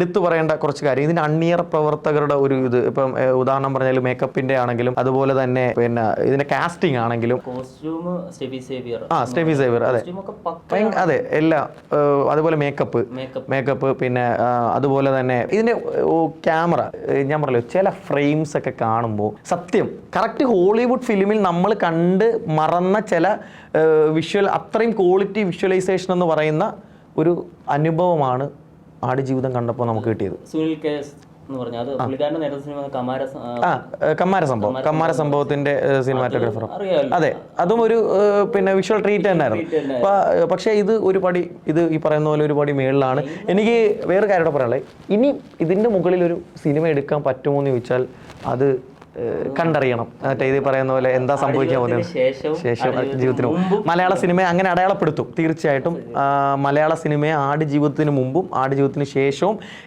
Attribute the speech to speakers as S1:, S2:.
S1: എടുത്തു പറയേണ്ട കുറച്ച് കാര്യം, ഇതിന്റെ അണിയറ പ്രവർത്തകരുടെ ഒരു ഇത് ഇപ്പം ഉദാഹരണം പറഞ്ഞാൽ മേക്കപ്പിന്റെ ആണെങ്കിലും അതുപോലെ തന്നെ പിന്നെ ഇതിന്റെ കാസ്റ്റിംഗ് ആണെങ്കിലും സ്റ്റെഫി സേവിയർ അതെ അതെ എല്ലാം, അതുപോലെ മേക്കപ്പ് പിന്നെ അതുപോലെ തന്നെ ഇതിന്റെ ക്യാമറ, ഞാൻ പറഞ്ഞല്ലോ ചില ഫ്രെയിംസ് ഒക്കെ കാണുമ്പോൾ സത്യം കറക്റ്റ് ഹോളിവുഡ് ഫിലിമിൽ നമ്മൾ കണ്ട് മറന്ന ചില വിഷ്വൽ, അത്രയും ക്വാളിറ്റി വിഷ്വലൈസേഷൻ എന്ന് പറയുന്ന ഒരു അനുഭവമാണ് ആടുജീവിതം കണ്ടപ്പോൾ നമുക്ക് കിട്ടിയത്. കമ്മാര സംഭവത്തിന്റെ സിനിമാറ്റോഗ്രാഫർ, അതെ അതും ഒരു പിന്നെ വിഷ്വൽ ട്രീറ്റ് തന്നെയായിരുന്നു. പക്ഷേ ഇത് ഒരു പടി, ഇത് ഈ പറയുന്ന പോലെ ഒരു പടി മേളിലാണ്. എനിക്ക് വേറെ കാര്യം പറയാനുള്ളത്, ഇനി ഇതിന്റെ മുകളിൽ ഒരു സിനിമ എടുക്കാൻ പറ്റുമോ എന്ന് ചോദിച്ചാൽ അത് കണ്ടറിയണം. മറ്റേ ഇത് പറയുന്ന പോലെ എന്താ സംഭവിക്കാൻ പോകുന്നത് ശേഷം ജീവിതത്തിന് മലയാള സിനിമയെ അങ്ങനെ അടയാളപ്പെടുത്തും തീർച്ചയായിട്ടും. മലയാള സിനിമയെ ആടുജീവിതത്തിന് മുമ്പും ആടുജീവിതത്തിന് ശേഷവും